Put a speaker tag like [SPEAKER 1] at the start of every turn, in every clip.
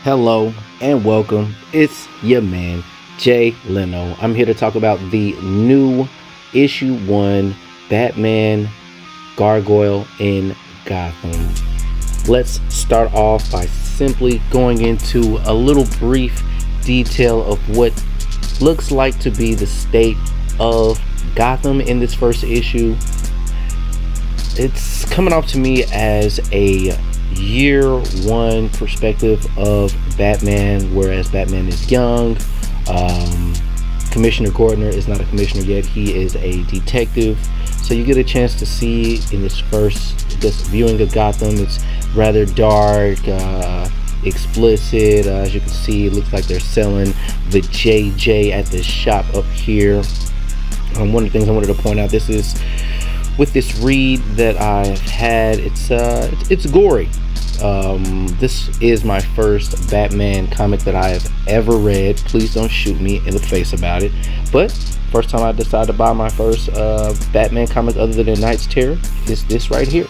[SPEAKER 1] Hello and welcome. It's your man, Jay Leno. I'm here to talk about the new issue 1 Batman Gargoyle in Gotham. Let's start off by simply going into a little brief detail of what looks like to be the state of Gotham in this first issue. It's coming off to me as a year 1 perspective of Batman, whereas Batman is young. Commissioner Gordner is not a commissioner yet, he is a detective. So you get a chance to see in this first viewing of Gotham. It's rather dark, explicit. As you can see, it looks like they're selling the JJ at the shop up here. One of the things I wanted to point out, this is with this read that I've had, it's gory. This is my first Batman comic that I have ever read. Please don't shoot me in the face about it. But first time I decided to buy my first Batman comic other than Knight's Terror is this right here,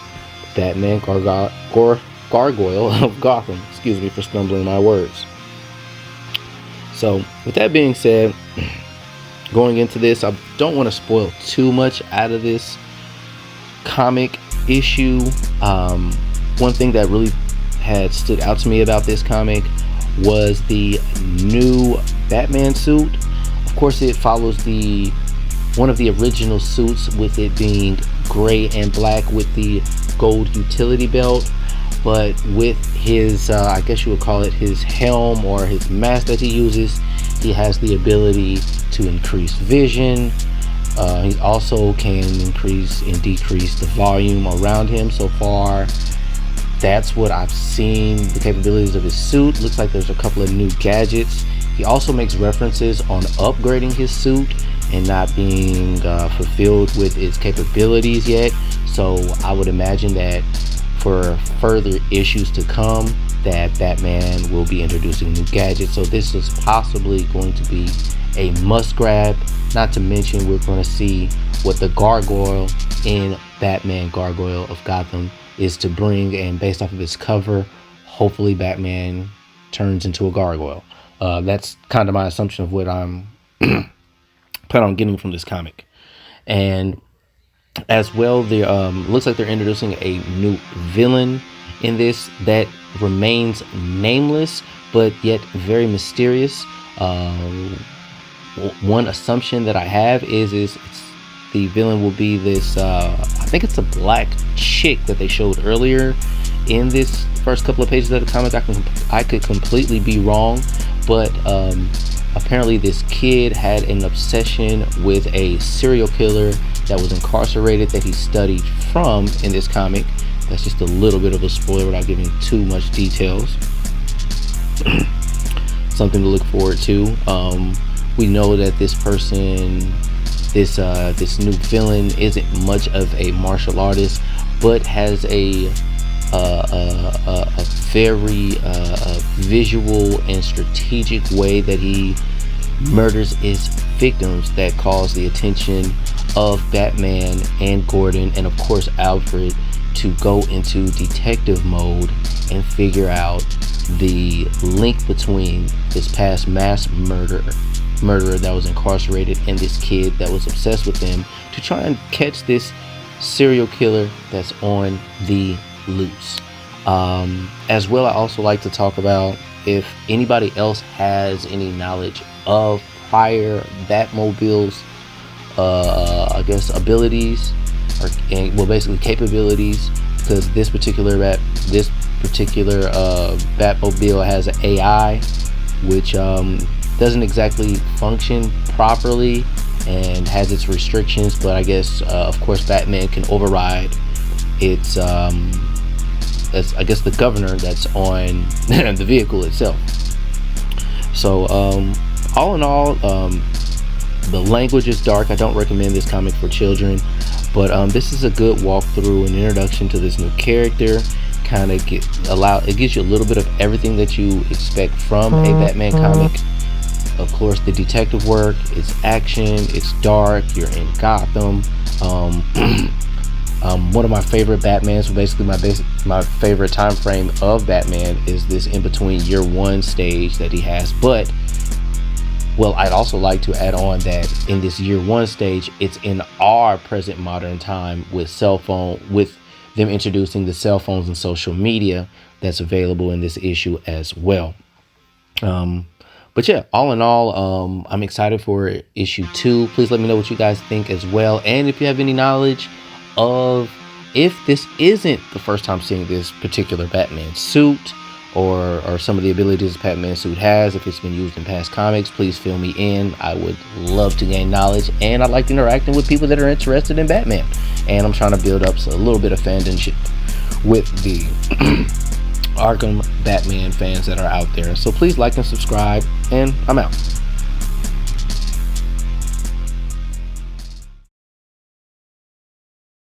[SPEAKER 1] Batman Gargoyle of Gotham. Excuse me for stumbling my words. So with that being said, going into this, I don't want to spoil too much out of this comic issue. One thing that really had stood out to me about this comic was the new Batman suit. Of course, it follows one of the original suits, with it being gray and black with the gold utility belt, but with his I guess you would call it his helm or his mask that he uses, he has the ability to increase vision. He also can increase and decrease the volume around him. So far, that's what I've seen, the capabilities of his suit. Looks like there's a couple of new gadgets. He also makes references on upgrading his suit and not being fulfilled with its capabilities yet. So I would imagine that for further issues to come, that Batman will be introducing new gadgets. So this is possibly going to be a must grab. Not to mention, we're going to see what the Gargoyle in Batman Gargoyle of Gotham is to bring, and based off of its cover, hopefully Batman turns into a gargoyle. That's kind of my assumption of what I'm planning on getting from this comic. And as well, there looks like they're introducing a new villain in this that remains nameless but yet very mysterious. One assumption that I have is the villain will be this I think it's a black chick that they showed earlier in this first couple of pages of the comic. I could completely be wrong, but apparently this kid had an obsession with a serial killer that was incarcerated that he studied from in this comic. That's just a little bit of a spoiler without giving too much details. Something to look forward to. We know that this person, this new villain, isn't much of a martial artist, but has a very visual and strategic way that he murders his victims that calls the attention of Batman and Gordon, and of course Alfred, to go into detective mode and figure out the link between this past mass murderer that was incarcerated and this kid that was obsessed with him, to try and catch this serial killer that's on the loose. As well, I also like to talk about if anybody else has any knowledge of prior Batmobile's I guess abilities, or basically capabilities, because this particular Batmobile has an AI which doesn't exactly function properly and has its restrictions, but I guess of course Batman can override its I guess the governor that's on the vehicle itself. So all in all, the language is dark. I don't recommend this comic for children, but this is a good walkthrough and introduction to this new character. It gives you a little bit of everything that you expect from a Batman comic. Of course, the detective work, it's action, it's dark, you're in Gotham. One of my favorite Batmans, so basically my favorite time frame of Batman is this in between year one stage that he has. But well, I'd also like to add on that in this year one stage, it's in our present modern time with them introducing the cell phones and social media that's available in this issue as well. But yeah, all in all, I'm excited for issue 2. Please let me know what you guys think as well. And if you have any knowledge of if this isn't the first time seeing this particular Batman suit, or some of the abilities the Batman suit has, if it's been used in past comics, please fill me in. I would love to gain knowledge, and I like interacting with people that are interested in Batman. And I'm trying to build up a little bit of fandomship with the Arkham Batman fans that are out there. So please like and subscribe, and I'm out.